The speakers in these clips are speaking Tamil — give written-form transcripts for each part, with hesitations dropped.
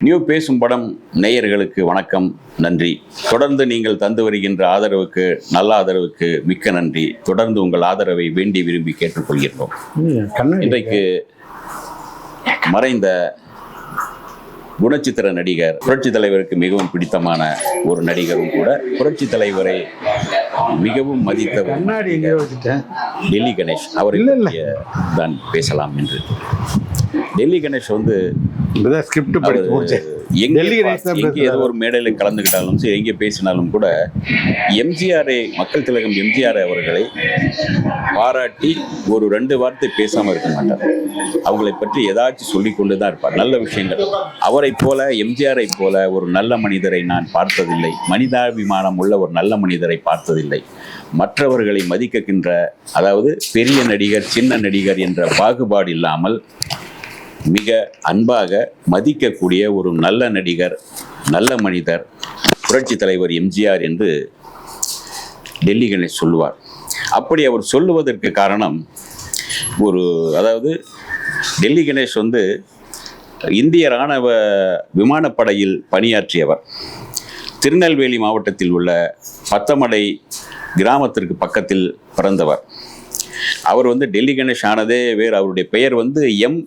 நியூ பேசும் படம் நேயர்களுக்கு வணக்கம், நன்றி. தொடர்ந்து நீங்கள் தந்து வருகின்ற ஆதரவுக்கு, நல்ல ஆதரவுக்கு மிக்க நன்றி. தொடர்ந்து உங்கள் ஆதரவை வேண்டி விரும்பி கேட்டுக்கொள்கிறோம். இன்றைக்கு மறைந்த குணச்சித்திர நடிகர், புரட்சி தலைவருக்கு மிகவும் பிடித்தமான ஒரு நடிகரும் கூட, புரட்சி தலைவரை மிகவும் மதித்த டெல்லி கணேஷ் அவரை தான் பேசலாம் என்று. டெல்லி கணேஷ் வந்து எங்கே ஏதோ ஒரு மேடையில் கலந்துக்கிட்டாலும் சரி, எங்கே பேசினாலும் கூட எம்ஜிஆரை, மக்கள் திலகம் எம்ஜிஆர் அவர்களை பாராட்டி ஒரு 2 வார்த்தை பேசாமல் இருக்க மாட்டார். அவங்களை பற்றி ஏதாச்சும் சொல்லி கொண்டு தான் இருப்பார், நல்ல விஷயங்கள். அவரை போல, எம்ஜிஆரை போல ஒரு நல்ல மனிதரை நான் பார்த்ததில்லை, மனிதாபிமானம் உள்ள ஒரு நல்ல மனிதரை பார்த்ததில்லை. மற்றவர்களை மதிக்கின்ற, அதாவது பெரிய நடிகர் சின்ன நடிகர் என்ற பாகுபாடு இல்லாமல் மிக அன்பாக மதிக்கக்கூடிய ஒரு நல்ல நடிகர், நல்ல மனிதர் புரட்சி தலைவர் எம்ஜிஆர் என்று டெல்லி கணேஷ் சொல்லுவார். அப்படி அவர் சொல்லுவதற்கு காரணம் அதாவது டெல்லி கணேஷ் வந்து இந்திய இராணுவ விமானப்படையில் பணியாற்றியவர். திருநெல்வேலி மாவட்டத்தில் உள்ள பத்தமடை கிராமத்திற்கு பக்கத்தில் பிறந்தவர். அவர் வந்து டெல்லி கணேஷ் ஆனதே வேறு. அவருடைய பெயர் வந்து எம்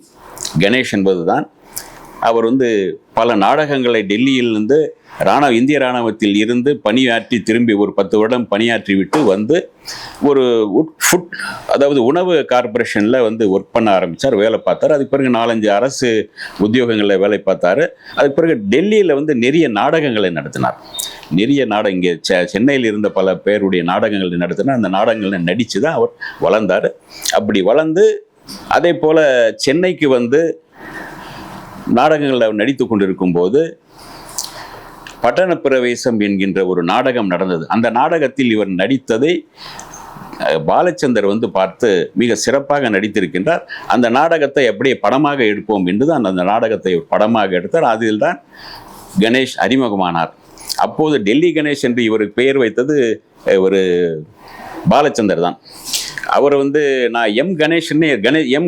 கணேஷ் என்பதுதான். அவர் வந்து பல நாடகங்களை டெல்லியிலிருந்து இந்திய இராணுவத்தில் இருந்து பணியாற்றி திரும்பி ஒரு 10 வருடம் பணியாற்றி விட்டு வந்து ஒரு அதாவது உணவு கார்பரேஷனில் வந்து ஒர்க் பண்ண ஆரம்பித்தார், வேலை பார்த்தார். அதுக்கு பிறகு 4-5 அரசு உத்தியோகங்களில் வேலை பார்த்தார். அதுக்கு பிறகு டெல்லியில் வந்து நிறைய நாடகங்களை நடத்தினார். நிறைய நாடகம் இங்கே சென்னையில் இருந்த பல பேருடைய நாடகங்களை நடத்தினார். அந்த நாடகங்களை நடித்து தான் அவர் வளர்ந்தார். அப்படி வளர்ந்து அதே போல் சென்னைக்கு வந்து நாடகங்களில் நடித்து கொண்டிருக்கும் போது பட்டண பிரவேசம் என்கின்ற ஒரு நாடகம் நடந்தது. அந்த நாடகத்தில் இவர் நடித்ததை பாலச்சந்தர் வந்து பார்த்து மிக சிறப்பாக நடித்திருக்கின்றார், அந்த நாடகத்தை அப்படியே படமாக எடுப்போம் என்று தான் அந்த நாடகத்தை படமாக எடுத்தார். அதில் தான் கணேஷ் அறிமுகமானார். அப்போது டெல்லி கணேஷ் என்று இவருக்கு பெயர் வைத்தது ஒரு பாலச்சந்தர் தான். அவர் வந்து நான் எம்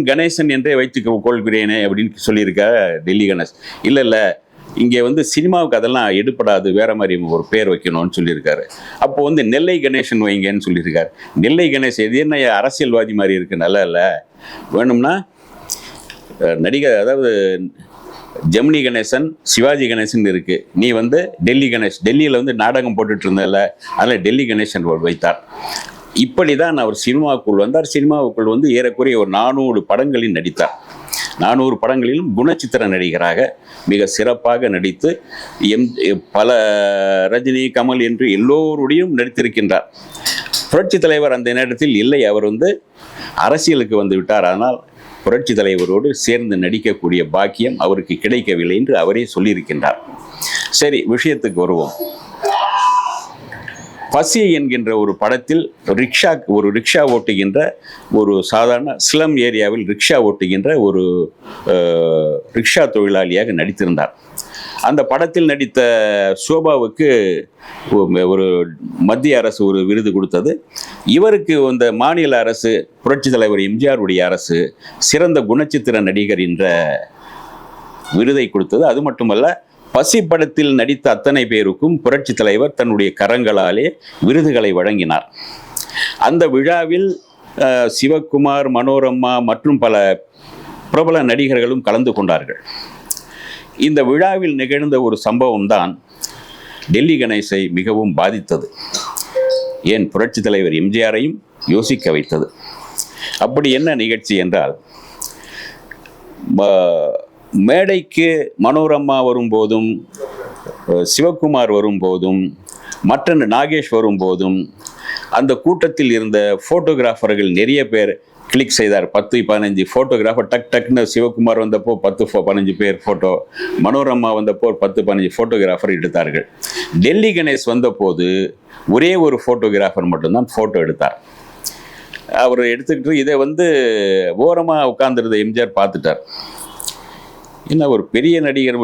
கணேசன் என்றே வைத்து கொள்கிறேனே அப்படின்னு சொல்லியிருக்கார் டெல்லி கணேஷ். இல்லை, இங்கே வந்து சினிமாவுக்கு அதெல்லாம் எடுப்படாது, வேற மாதிரி ஒரு பேர் வைக்கணும்னு சொல்லியிருக்காரு. அப்போ வந்து நெல்லை கணேசன் வைங்கன்னு சொல்லியிருக்காரு. நெல்லை கணேஷ் இது என்ன அரசியல்வாதி மாதிரி இருக்கு, நல்லா இல்லை, வேணும்னா நடிகர், அதாவது ஜெமினி கணேசன், சிவாஜி கணேசன் இருக்கு, நீ வந்து டெல்லி கணேஷ், டெல்லியில் வந்து நாடகம் போட்டுட்டு இருந்தல, அதில் டெல்லி கணேசன் வைத்தார். இப்படி தான் அவர் சினிமாவுக்குள் வந்தார். சினிமாவுக்குள் வந்து ஏறக்குறைய ஒரு 400 படங்களில் நடித்தார். 400 படங்களிலும் குணச்சித்திர நடிகராக மிக சிறப்பாக நடித்து பல ரஜினி, கமல் என்று எல்லோருடையும் நடித்திருக்கின்றார். புரட்சி தலைவர் அந்த நேரத்தில் இல்லை, அவர் வந்து அரசியலுக்கு வந்து விட்டார். அதனால் புரட்சி தலைவரோடு சேர்ந்து நடிக்கக்கூடிய பாக்கியம் அவருக்கு கிடைக்கவில்லை என்று அவரே சொல்லியிருக்கின்றார். சரி, விஷயத்துக்கு வருவோம். பசி என்கின்ற ஒரு படத்தில் ரிக்ஷா ஓட்டுகின்ற ஒரு சாதாரண ஸ்லம் ஏரியாவில் ரிக்ஷா ஓட்டுகின்ற ஒரு ரிக்ஷா தொழிலாளியாக நடித்திருந்தார். அந்த படத்தில் நடித்த சோபாவுக்கு ஒரு மத்திய அரசு ஒரு விருது கொடுத்தது. இவருக்கு இந்த மாநில அரசு, புரட்சி தலைவர் எம்ஜிஆருடைய அரசு சிறந்த குணச்சித்திர நடிகர் என்ற விருதை கொடுத்தது. அது மட்டுமல்ல, பசி படத்தில் நடித்த அத்தனை பேருக்கும் புரட்சி தலைவர் தன்னுடைய கரங்களாலே விருதுகளை வழங்கினார். அந்த விழாவில் சிவகுமார், மனோரமா மற்றும் பல பிரபல நடிகர்களும் கலந்து கொண்டார்கள். இந்த விழாவில் நிகழ்ந்த ஒரு சம்பவம் தான் டெல்லி கணேஷை மிகவும் பாதித்தது, ஏன் புரட்சி தலைவர் எம்ஜிஆரையும் யோசிக்க வைத்தது. அப்படி என்ன நிகழ்ச்சி என்றால், மேடைக்கு மனோரமா வரும்போதும், சிவகுமார் வரும்போதும், மற்ற நாகேஷ் வரும்போதும் அந்த கூட்டத்தில் இருந்த ஃபோட்டோகிராஃபர்கள் நிறைய பேர் கிளிக் செய்தார். 10-15 ஃபோட்டோகிராஃபர் டக்குன்னு சிவகுமார் வந்தப்போ 10-15 பேர் ஃபோட்டோ, மனோரமா வந்தப்போ 10-15 ஃபோட்டோகிராஃபர் எடுத்தார்கள். டெல்லி கணேஷ் வந்தபோது ஒரே ஒரு ஃபோட்டோகிராஃபர் மட்டும்தான் ஃபோட்டோ எடுத்தார். அவர் எடுத்துக்கிட்டு இதை வந்து ஓரமாக உட்கார்ந்துருந்த எம்ஜிஆர் பார்த்துட்டார். என்ன ஒரு பெரிய நடிகர்,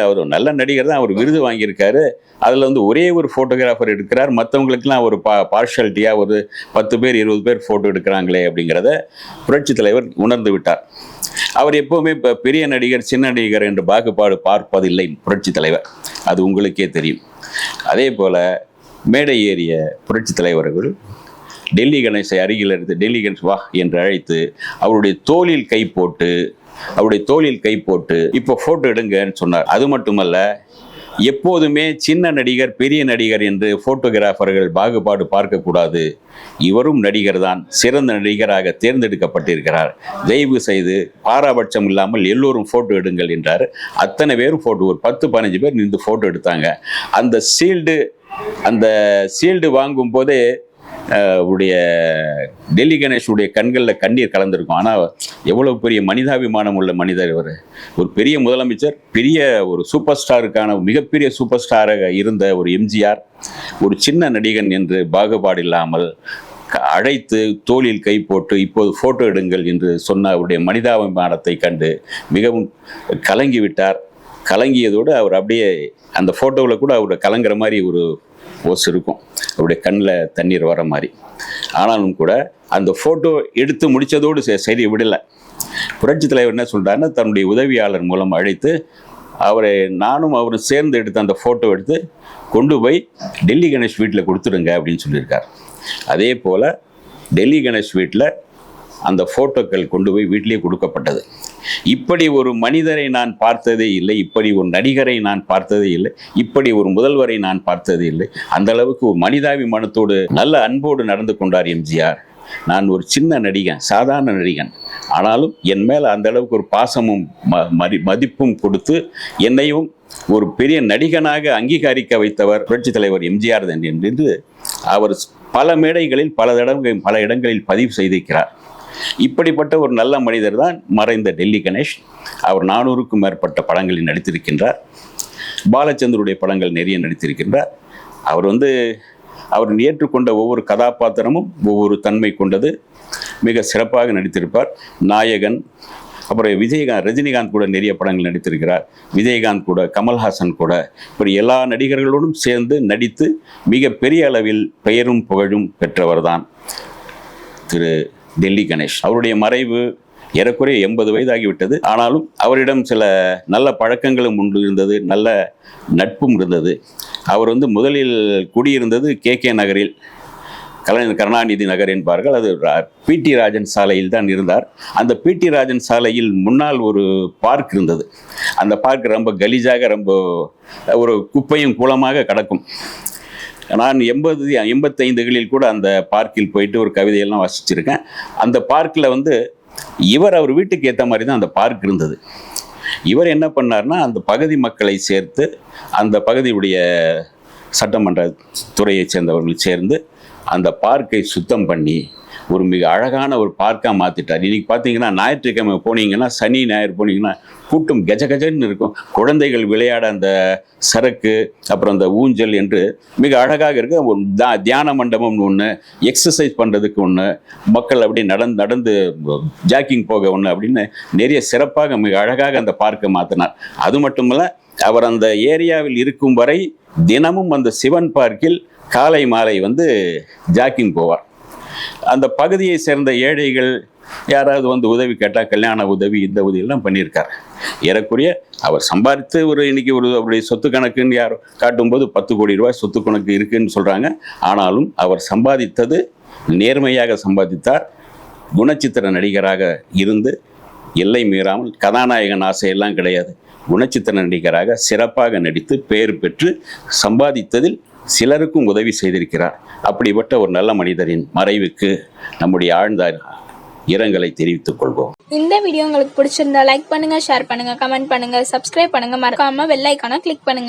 ஒரு நல்ல நடிகர் தான், அவர் விருது வாங்கியிருக்காரு, அதில் வந்து ஒரே ஒரு ஃபோட்டோகிராஃபர் எடுக்கிறார், மற்றவங்களுக்கெல்லாம் ஒரு பார்ஷாலிட்டியாக ஒரு 10 பேர் 20 பேர் ஃபோட்டோ எடுக்கிறாங்களே அப்படிங்கிறத புரட்சி தலைவர் உணர்ந்து விட்டார். அவர் எப்பவுமே பெரிய நடிகர் சின்ன நடிகர் என்று பாகுபாடு பார்ப்பதில்லை புரட்சி தலைவர், அது உங்களுக்கே தெரியும். அதே போல மேடை ஏறிய புரட்சி தலைவர்கள் டெல்லி கணேசை அருகில் இருந்து டெல்லி கணேஷ் வா என்று அழைத்து அவருடைய தோளில் கை போட்டு இப்போ போட்டோ எடுங்கன்னு சொன்னார். அது மட்டுமல்ல, எப்போதுமே சின்ன நடிகர் பெரிய நடிகர் என்று போட்டோகிராஃபர்கள் பாகுபாடு பார்க்கக்கூடாது, இவரும் நடிகர் தான், சிறந்த நடிகராக தேர்ந்தெடுக்கப்பட்டிருக்கிறார், தயவு செய்து பாராபட்சம் இல்லாமல் எல்லோரும் போட்டோ எடுங்கள் என்றார். அத்தனை பேரும் போட்டோ, ஒரு 10-15 பேர் நின்று போட்டோ எடுத்தாங்க. அந்த ஷீல்டு வாங்கும் போதே உடைய டெல்லி கணேஷுடைய கண்களில் கண்ணீர் கலந்திருக்கும். ஆனால் எவ்வளவு பெரிய மனிதாபிமானம் உள்ள மனிதர் இவர். ஒரு பெரிய முதலமைச்சர், பெரிய ஒரு சூப்பர் ஸ்டாருக்கான மிகப்பெரிய சூப்பர் ஸ்டாராக இருந்த ஒரு எம்ஜிஆர் ஒரு சின்ன நடிகன் என்று பாகுபாடு இல்லாமல் அழைத்து தோளில் கை போட்டு இப்போது போட்டோ எடுங்கள் என்று சொன்ன அவருடைய மனிதாபிமானத்தை கண்டு மிகவும் கலங்கிவிட்டார். கலங்கியதோடு அவர் அப்படியே அந்த போட்டோவில் கூட அவரை கலங்குற மாதிரி ஒரு போஸ் இருக்கும், அவருடைய கண்ணில் தண்ணீர் வர மாதிரி. ஆனாலும் கூட அந்த ஃபோட்டோ எடுத்து முடித்ததோடு சரி விடலை. புரட்சி தலைவர் என்ன சொல்கிறாருன்னா, தன்னுடைய உதவியாளர் மூலம் அழைத்து நானும் அவரும் சேர்ந்து எடுத்து அந்த ஃபோட்டோ எடுத்து கொண்டு போய் டெல்லி கணேஷ் வீட்டில் கொடுத்துடுங்க அப்படின்னு சொல்லியிருக்கார். அதே போல் டெல்லி கணேஷ் வீட்டில் அந்த ஃபோட்டோக்கள் கொண்டு போய் வீட்டிலே கொடுக்கப்பட்டது. இப்படி ஒரு மனிதரை நான் பார்த்ததே இல்லை, இப்படி ஒரு நடிகரை நான் பார்த்ததே இல்லை, இப்படி ஒரு முதல்வரை நான் பார்த்ததே இல்லை. அந்த அளவுக்கு ஒரு மனிதாபிமானத்தோடு நல்ல அன்போடு நடந்து கொண்டார் எம்ஜிஆர். நான் ஒரு சின்ன நடிகன், சாதாரண நடிகன், ஆனாலும் என் மேல் அந்த அளவுக்கு ஒரு பாசமும் மதிப்பும் கொடுத்து என்னையும் ஒரு பெரிய நடிகனாக அங்கீகரிக்க வைத்தவர் புரட்சி தலைவர் எம்ஜிஆர் தான் என்று அவர் பல மேடைகளில் பல இடங்களில் பதிவு செய்திருக்கிறார். இப்படிப்பட்ட ஒரு நல்ல மனிதர் தான் மறைந்த டெல்லி கணேஷ். அவர் 400க்கும் மேற்பட்ட படங்களில் நடித்திருக்கின்றார். பாலச்சந்தருடைய படங்கள் நிறைய நடித்திருக்கின்றார். அவர் ஏற்றுக்கொண்ட ஒவ்வொரு கதாபாத்திரமும் ஒவ்வொரு தன்மை கொண்டது. மிக சிறப்பாக நடித்திருப்பார். நாயகன், அப்புறம் விஜயகாந்த், ரஜினிகாந்த் கூட நிறைய படங்கள் நடித்திருக்கிறார். விஜயகாந்த் கூட, கமல்ஹாசன் கூட, இப்படி எல்லா நடிகர்களோடும் சேர்ந்து நடித்து மிக பெரிய அளவில் பெயரும் புகழும் பெற்றவர் தான் திரு டெல்லி கணேஷ். அவருடைய மறைவு ஏறக்குறைய 80 வயதாகிவிட்டது. ஆனாலும் அவரிடம் சில நல்ல பழக்கங்களும் இருந்தது, நல்ல நட்பும் இருந்தது. அவர் முதலில் குடியிருந்தது KK நகரில், கலைஞர் கருணாநிதி நகர் என்பார்கள். அது PT ராஜன் சாலையில் தான் இருந்தார். அந்த PT ராஜன் சாலையில் முன்னால் ஒரு பார்க் இருந்தது. அந்த பார்க் ரொம்ப கலீஜாக, ரொம்ப ஒரு குப்பையும் குளமாக கிடக்கும். நான் 85களில் கூட அந்த பார்க்கில் போயிட்டு ஒரு கவிதையெல்லாம் வாசிச்சிருக்கேன். அந்த பார்க்கில் அவர் வீட்டுக்கு ஏற்ற மாதிரி தான் அந்த பார்க் இருந்தது. இவர் என்ன பண்ணார்னா, அந்த பகுதி மக்களை சேர்த்து, அந்த பகுதியுடைய சட்டமன்ற துறையை சேர்ந்தவர்கள் சேர்ந்து அந்த பார்க்கை சுத்தம் பண்ணி ஒரு மிக அழகான ஒரு பார்க்காக மாற்றிட்டார். இன்றைக்கி பார்த்தீங்கன்னா, ஞாயிற்றுக்கிழமை போனீங்கன்னா, சனி ஞாயிறு போனீங்கன்னா கூட்டம் கஜன்னு இருக்கும். குழந்தைகள் விளையாட அந்த சரக்கு, அப்புறம் அந்த ஊஞ்சல் என்று மிக அழகாக இருக்கு. தியான மண்டபம் ஒன்று, எக்ஸசைஸ் பண்ணுறதுக்கு ஒன்று, மக்கள் அப்படி நடந்து ஜாக்கிங் போக ஒன்று அப்படின்னு நிறைய சிறப்பாக மிக அழகாக அந்த பார்க்கை மாற்றினார். அது மட்டுமல்ல, அவர் அந்த ஏரியாவில் இருக்கும் வரை தினமும் அந்த சிவன் பார்க்கில் காலை மாலை ஜாக்கிங் போவார். அந்த பகுதியை சேர்ந்த ஏழைகள் யாராவது உதவி கேட்டால் கல்யாண உதவி, இந்த உதவியெல்லாம் பண்ணியிருக்கார். ஏறக்குறைய அவர் சம்பாதித்து இன்னைக்கு அவருடைய சொத்து கணக்குன்னு யாரும் காட்டும்போது 10 கோடி ரூபாய் சொத்து கணக்கு இருக்குன்னு சொல்கிறாங்க. ஆனாலும் அவர் சம்பாதித்தது நேர்மையாக சம்பாதித்தார். குணச்சித்திர நடிகராக இருந்து எல்லை மீறாமல், கதாநாயகன் ஆசையெல்லாம் கிடையாது, குணச்சித்திர நடிகராக சிறப்பாக நடித்து பெயர் பெற்று சம்பாதித்ததில் சிலருக்கும் உதவி செய்திருக்கிறார். அப்படிப்பட்ட ஒரு நல்ல மனிதரின் மறைவுக்கு நம்முடைய ஆழ்ந்த இரங்கலை தெரிவித்துக் கொள்வோம். இந்த வீடியோ உங்களுக்கு பிடிச்சிருந்தா லைக் பண்ணுங்க, ஷேர் பண்ணுங்க, கமெண்ட் பண்ணுங்க, சப்ஸ்கிரைப் பண்ணுங்க, மறக்காம பெல் ஐகானை கிளிக் பண்ணுங்க.